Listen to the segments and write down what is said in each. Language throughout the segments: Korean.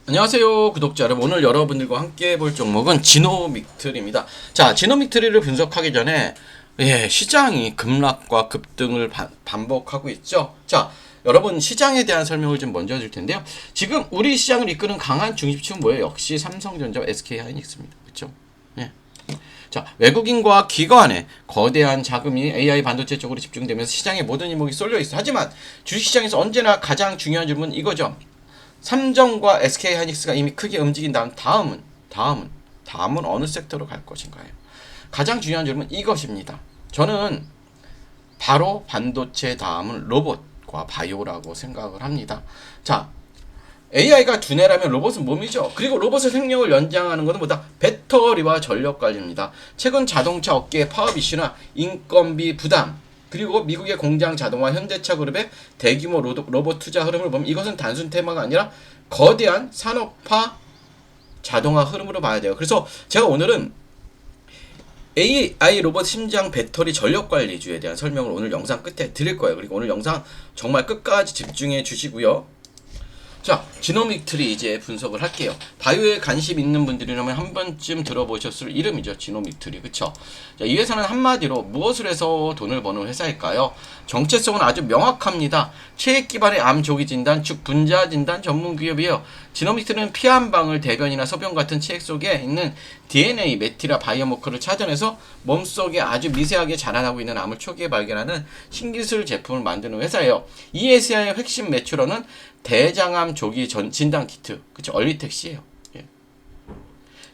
안녕하세요 구독자 여러분. 오늘 여러분들과 함께 볼 종목은 지노믹트리입니다. 자, 지노믹트리를 분석하기 전에 시장이 급락과 급등을 반복하고 있죠. 자, 여러분 시장에 대한 설명을 좀 먼저 해줄 텐데요. 지금 우리 시장을 이끄는 강한 중심축은 뭐예요? 역시 삼성전자, SK하이닉스입니다. 그렇죠? 예. 자, 외국인과 기관의 거대한 자금이 AI 반도체 쪽으로 집중되면서 시장의 모든 이목이 쏠려 있어. 하지만 주식시장에서 언제나 가장 중요한 질문은 이거죠. 삼성과 SK하이닉스가 이미 크게 움직인 다음은 어느 섹터로 갈 것인가요? 가장 중요한 질문은 이것입니다. 저는 바로 반도체 다음은 로봇과 바이오라고 생각을 합니다. 자, AI가 두뇌라면 로봇은 몸이죠. 그리고 로봇의 생명을 연장하는 것은 뭐다? 배터리와 전력 관리입니다. 최근 자동차 업계의 파업 이슈나 인건비 부담, 그리고 미국의 공장 자동화, 현대차 그룹의 대규모 로봇 투자 흐름을 보면 이것은 단순 테마가 아니라 거대한 산업화 자동화 흐름으로 봐야 돼요. 그래서 제가 오늘은 AI 로봇 심장 배터리 전력 관리주에 대한 설명을 오늘 영상 끝에 드릴 거예요. 그리고 오늘 영상 정말 끝까지 집중해 주시고요. 자, 지노믹트리 이제 분석을 할게요. 바이오에 관심 있는 분들이라면 한 번쯤 들어보셨을 이름이죠. 지노믹트리. 그쵸? 자, 이 회사는 한마디로 무엇을 해서 돈을 버는 회사일까요? 정체성은 아주 명확합니다. 체액 기반의 암 조기 진단, 즉 분자 진단 전문 기업이에요. 지노믹트리는 피 한 방울, 대변이나 소변 같은 체액 속에 있는 DNA, 메티라 바이오마커를 찾아내서 몸속에 아주 미세하게 자라나고 있는 암을 초기에 발견하는 신기술 제품을 만드는 회사예요. 이 회사의 핵심 매출원은 대장암 조기 진단 키트, 그쵸? 얼리텍시예요. 예.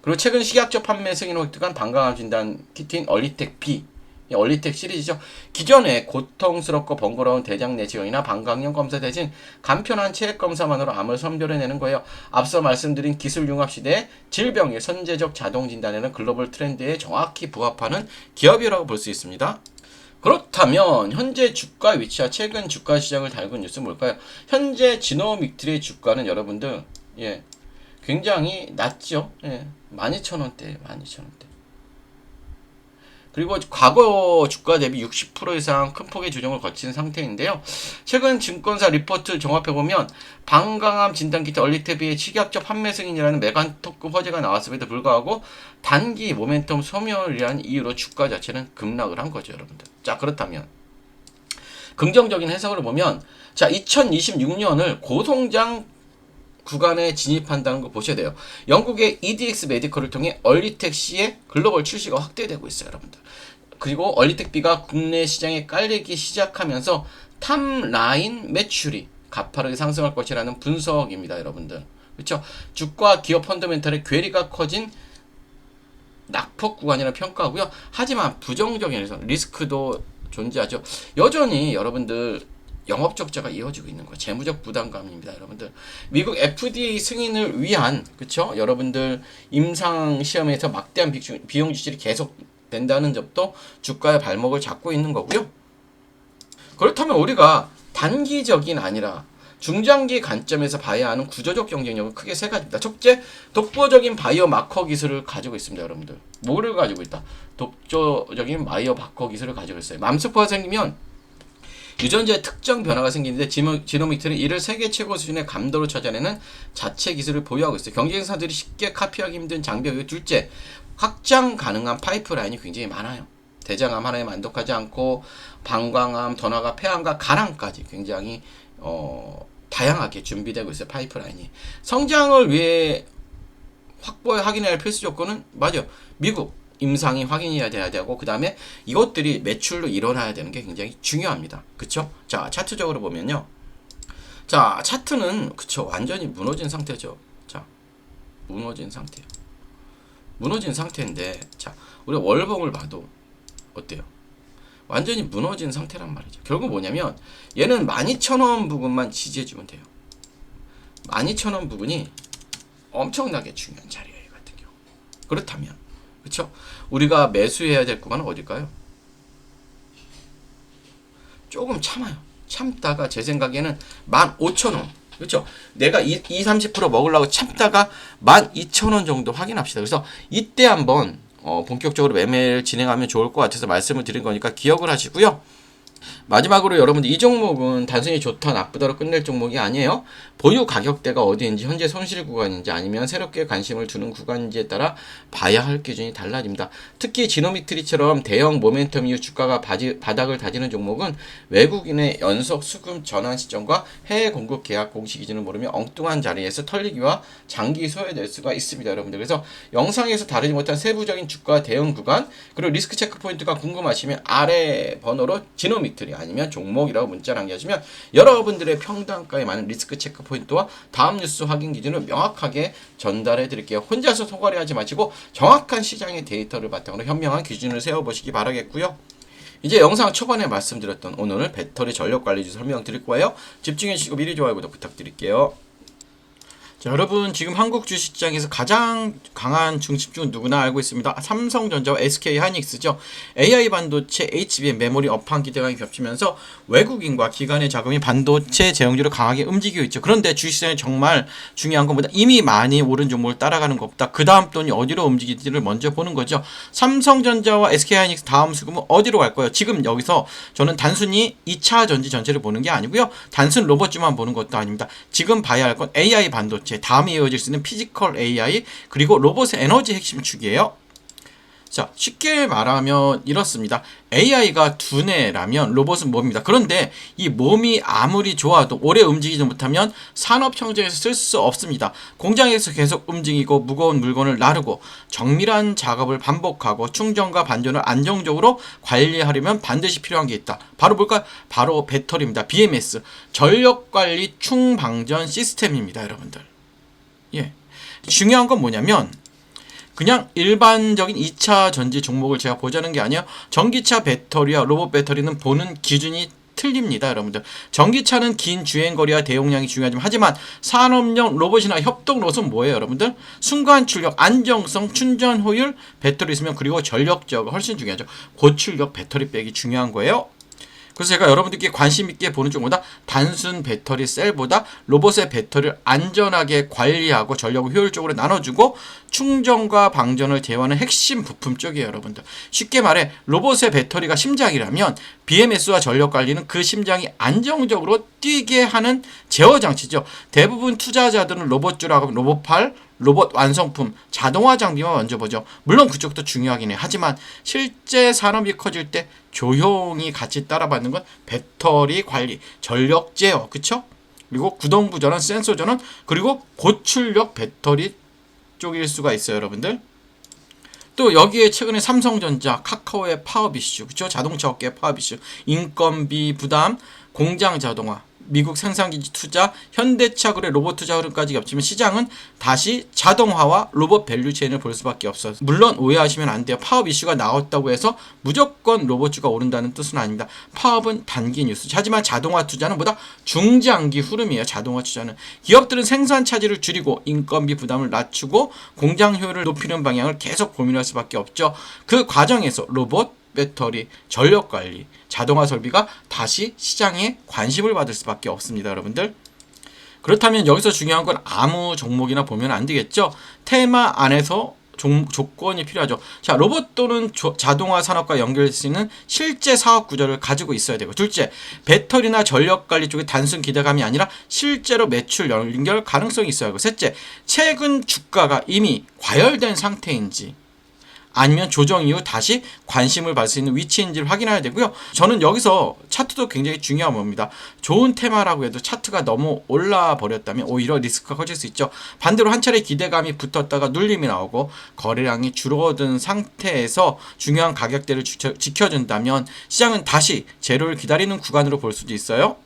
그리고 최근 식약처 판매 승인을 획득한 방광암 진단 키트인 얼리텍 B, 얼리텍 시리즈죠. 기존에 고통스럽고 번거로운 대장 내시경이나 방광염 검사 대신 간편한 체액 검사만으로 암을 선별해내는 거예요. 앞서 말씀드린 기술 융합 시대의 질병의 선제적 자동 진단에는 글로벌 트렌드에 정확히 부합하는 기업이라고 볼 수 있습니다. 그렇다면 현재 주가 위치와 최근 주가 시장을 달군 뉴스는 뭘까요? 현재 지노믹트리의 주가는 여러분들 굉장히 낮죠. 12,000원대, 12,000원대. 그리고 과거 주가 대비 60% 이상 큰 폭의 조정을 거친 상태인데요. 최근 증권사 리포트 종합해보면 방광암 진단키트 얼리테비의 식약처 판매 승인이라는 메간토급 화제가 나왔음에도 불구하고 단기 모멘텀 소멸을 위한 이유로 주가 자체는 급락을 한 거죠, 여러분들. 자, 그렇다면 긍정적인 해석을 보면, 자, 2026년을 고성장 구간에 진입한다는 거 보셔야 돼요. 영국의 EDX 메디컬을 통해 얼리텍 C의 글로벌 출시가 확대되고 있어요, 여러분들. 그리고 얼리텍 B가 국내 시장에 깔리기 시작하면서 탑라인 매출이 가파르게 상승할 것이라는 분석입니다, 여러분들. 그렇죠? 주가 기업 펀더멘탈의 괴리가 커진 낙폭 구간이라는 평가고요. 하지만 부정적인 리스크도 존재하죠. 여전히 여러분들 영업 적자가 이어지고 있는 거, 재무적 부담감입니다, 여러분들. 미국 FDA 승인을 위한, 그쵸? 여러분들 임상 시험에서 막대한 비용 지출이 계속 된다는 점도 주가의 발목을 잡고 있는 거고요. 그렇다면 우리가 단기적인 아니라 중장기 관점에서 봐야 하는 구조적 경쟁력은 크게 세 가지입니다. 첫째, 독보적인 바이오 마커 기술을 가지고 있습니다, 여러분들. 뭐를 가지고 있다? 독보적인 바이오 마커 기술을 가지고 있어요. 암세포가 생기면 유전자에 특정 변화가 생기는데 지노믹트는 이를 세계 최고 수준의 감도로 찾아내는 자체 기술을 보유하고 있어요. 경쟁사들이 쉽게 카피하기 힘든 장벽이고, 둘째, 확장 가능한 파이프라인이 굉장히 많아요. 대장암 하나에 만족하지 않고 방광암, 전화가 폐암과 간암까지 굉장히 다양하게 준비되고 있어요. 파이프라인이. 성장을 위해 확인해야 할 필수 조건은 맞아요. 미국 임상이 확인해야 돼야 되고, 그 다음에 이것들이 매출로 일어나야 되는 게 굉장히 중요합니다. 그쵸? 자, 차트적으로 보면요. 자, 차트는 그쵸, 완전히 무너진 상태죠. 자, 무너진 상태예요. 무너진 상태인데, 자, 우리 월봉을 봐도 어때요? 완전히 무너진 상태란 말이죠. 결국 뭐냐면 얘는 12,000원 부분만 지지해주면 돼요. 12,000원 부분이 엄청나게 중요한 자리예요, 이 같은 경우. 그렇다면 그쵸? 우리가 매수해야 될 구간은 어딜까요? 조금 참아요. 참다가 제 생각에는 15,000원. 그렇죠? 내가 30% 먹으려고 참다가 12,000원 정도 확인합시다. 그래서 이때 한번 본격적으로 매매를 진행하면 좋을 것 같아서 말씀을 드린 거니까 기억을 하시고요. 마지막으로 여러분들 이 종목은 단순히 좋다 나쁘다로 끝낼 종목이 아니에요. 보유 가격대가 어디인지 현재 손실 구간인지 아니면 새롭게 관심을 두는 구간인지에 따라 봐야 할 기준이 달라집니다. 특히 지노미트리처럼 대형 모멘텀 이후 주가가 바닥을 다지는 종목은 외국인의 연속 수급 전환 시점과 해외 공급 계약 공시 기준을 모르면 엉뚱한 자리에서 털리기와 장기 소외될 수가 있습니다. 여러분들 그래서 영상에서 다루지 못한 세부적인 주가 대응 구간 그리고 리스크 체크 포인트가 궁금하시면 아래 번호로 지노미트리 아니면 종목이라고 문자 남겨주시면 여러분들의 평단가에 맞는 리스크 체크 포인트와 다음 뉴스 확인 기준을 명확하게 전달해 드릴게요. 혼자서 소갈이 하지 마시고 정확한 시장의 데이터를 바탕으로 현명한 기준을 세워보시기 바라겠고요. 이제 영상 초반에 말씀드렸던 오늘 배터리 전력 관리주 설명드릴 거예요. 집중해 주시고 미리 좋아요 구독 부탁드릴게요. 자, 여러분 지금 한국 주식시장에서 가장 강한 중심주는 누구나 알고 있습니다. 삼성전자와 SK하이닉스죠. AI 반도체, HBM, 메모리 업황 기대감이 겹치면서 외국인과 기관의 자금이 반도체 제형주를 강하게 움직이고 있죠. 그런데 주식시장에 정말 중요한 것보다 이미 많이 오른 종목을 따라가는 것보다 그 다음 돈이 어디로 움직일지를 먼저 보는 거죠. 삼성전자와 SK하이닉스 다음 수급은 어디로 갈까요? 지금 여기서 저는 단순히 2차 전지 전체를 보는 게 아니고요. 단순 로봇주만 보는 것도 아닙니다. 지금 봐야 할 건 AI 반도체 다음에 이어질 수 있는 피지컬 AI 그리고 로봇의 에너지 핵심 축이에요. 자, 쉽게 말하면 이렇습니다. AI가 두뇌라면 로봇은 몸입니다. 그런데 이 몸이 아무리 좋아도 오래 움직이지 못하면 산업 현장에서 쓸 수 없습니다. 공장에서 계속 움직이고 무거운 물건을 나르고 정밀한 작업을 반복하고 충전과 반전을 안정적으로 관리하려면 반드시 필요한 게 있다. 바로 뭘까요? 바로 배터리입니다. BMS, 전력관리 충방전 시스템입니다. 여러분들. 예. 중요한 건 뭐냐면 그냥 일반적인 2차 전지 종목을 제가 보자는 게 아니라 전기차 배터리와 로봇 배터리는 보는 기준이 틀립니다. 여러분들 전기차는 긴 주행거리와 대용량이 중요하지만 하지만 산업용 로봇이나 협동 로봇은 뭐예요? 여러분들 순간 출력, 안정성, 충전 효율, 배터리 있으면 그리고 전력 제어가 훨씬 중요하죠. 고출력 배터리 백이 중요한 거예요. 그래서 제가 여러분들께 관심 있게 보는 쪽보다 단순 배터리 셀보다 로봇의 배터리를 안전하게 관리하고 전력을 효율적으로 나눠주고 충전과 방전을 제어하는 핵심 부품 쪽이에요. 여러분들 쉽게 말해 로봇의 배터리가 심장이라면 BMS와 전력 관리는 그 심장이 안정적으로 뛰게 하는 제어 장치죠. 대부분 투자자들은 로봇주라고 하면 로봇팔, 로봇 완성품, 자동화 장비만 먼저 보죠. 물론 그쪽도 중요하긴 해요. 하지만 실제 산업이 커질 때 조용히 같이 따라받는 건 배터리 관리, 전력 제어, 그쵸? 그리고 구동부 전원, 센서 전원, 그리고 고출력 배터리 쪽일 수가 있어요, 여러분들. 또 여기에 최근에 삼성전자, 카카오의 파업 이슈, 그쵸? 자동차 업계의 파업 이슈, 인건비 부담, 공장 자동화, 미국 생산기지 투자, 현대차 그래 로봇 투자 흐름까지 겹치면 시장은 다시 자동화와 로봇 밸류체인을 볼 수밖에 없어요. 물론 오해하시면 안 돼요. 파업 이슈가 나왔다고 해서 무조건 로봇주가 오른다는 뜻은 아닙니다. 파업은 단기 뉴스. 하지만 자동화 투자는 보다 중장기 흐름이에요. 자동화 투자는 기업들은 생산 차질을 줄이고 인건비 부담을 낮추고 공장 효율을 높이는 방향을 계속 고민할 수밖에 없죠. 그 과정에서 로봇, 배터리, 전력관리, 자동화 설비가 다시 시장에 관심을 받을 수밖에 없습니다. 여러분들 그렇다면 여기서 중요한 건 아무 종목이나 보면 안 되겠죠. 테마 안에서 조건이 필요하죠. 자, 로봇 또는 자동화 산업과 연결될 수 있는 실제 사업 구조를 가지고 있어야 되고, 둘째, 배터리나 전력 관리 쪽에 단순 기대감이 아니라 실제로 매출 연결 가능성이 있어야 하고, 셋째, 최근 주가가 이미 과열된 상태인지 아니면 조정 이후 다시 관심을 받을 수 있는 위치인지를 확인해야 되고요. 저는 여기서 차트도 굉장히 중요한 겁니다. 좋은 테마라고 해도 차트가 너무 올라 버렸다면 오히려 리스크가 커질 수 있죠. 반대로 한 차례 기대감이 붙었다가 눌림이 나오고 거래량이 줄어든 상태에서 중요한 가격대를 지켜준다면 시장은 다시 제로를 기다리는 구간으로 볼 수도 있어요.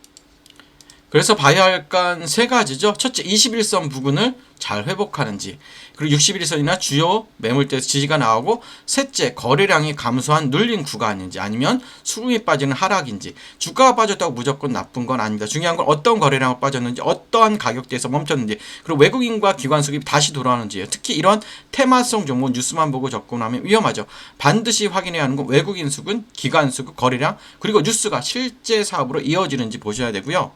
그래서 봐야 할 건 세 가지죠. 첫째, 21선 부근을 잘 회복하는지, 그리고 61선이나 주요 매물대에서 지지가 나오고, 셋째, 거래량이 감소한 눌린 구간인지 아니면 수급이 빠지는 하락인지. 주가가 빠졌다고 무조건 나쁜 건 아닙니다. 중요한 건 어떤 거래량을 빠졌는지, 어떠한 가격대에서 멈췄는지, 그리고 외국인과 기관 수급이 다시 돌아오는지예요. 특히 이런 테마성 종목 뉴스만 보고 접근하면 위험하죠. 반드시 확인해야 하는 건 외국인 수급, 기관 수급, 거래량, 그리고 뉴스가 실제 사업으로 이어지는지 보셔야 되고요.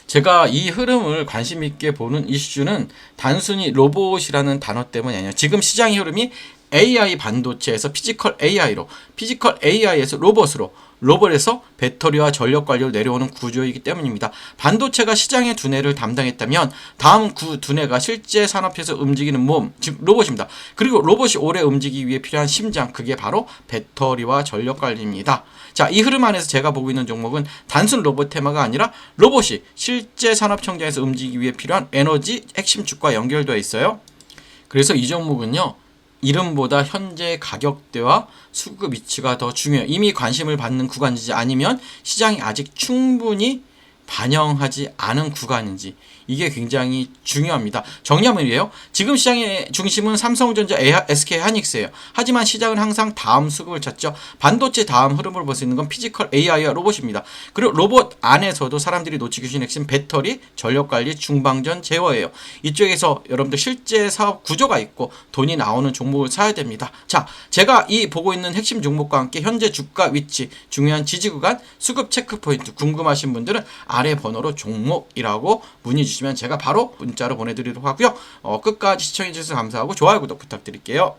제가 이 흐름을 관심 있게 보는 이슈는 단순히 로봇이라는 단어 때문이 아니에요. 지금 시장의 흐름이 AI 반도체에서 피지컬 AI로, 피지컬 AI에서 로봇으로, 로봇에서 배터리와 전력 관리로 내려오는 구조이기 때문입니다. 반도체가 시장의 두뇌를 담당했다면 다음 두뇌가 실제 산업에서 움직이는 몸, 즉 로봇입니다. 그리고 로봇이 오래 움직이기 위해 필요한 심장, 그게 바로 배터리와 전력 관리입니다. 자, 이 흐름 안에서 제가 보고 있는 종목은 단순 로봇 테마가 아니라 로봇이 실제 산업 청정에서 움직이기 위해 필요한 에너지 핵심 축과 연결되어 있어요. 그래서 이 종목은요, 이름보다 현재 가격대와 수급 위치가 더 중요해요. 이미 관심을 받는 구간인지 아니면 시장이 아직 충분히 반영하지 않은 구간인지, 이게 굉장히 중요합니다. 정리하면 이래요. 지금 시장의 중심은 삼성전자, SK하이닉스예요. 하지만 시장은 항상 다음 수급을 찾죠. 반도체 다음 흐름을 볼 수 있는 건 피지컬 AI와 로봇입니다. 그리고 로봇 안에서도 사람들이 놓치기 쉬운 핵심 배터리, 전력관리, 중방전, 제어예요. 이쪽에서 여러분들 실제 사업 구조가 있고 돈이 나오는 종목을 사야 됩니다. 자, 제가 이 보고 있는 핵심 종목과 함께 현재 주가 위치, 중요한 지지 구간, 수급 체크 포인트 궁금하신 분들은 아래 번호로 종목이라고 문의 주시면 제가 바로 문자로 보내드리도록 하고요. 끝까지 시청해주셔서 감사하고 좋아요, 구독 부탁드릴게요.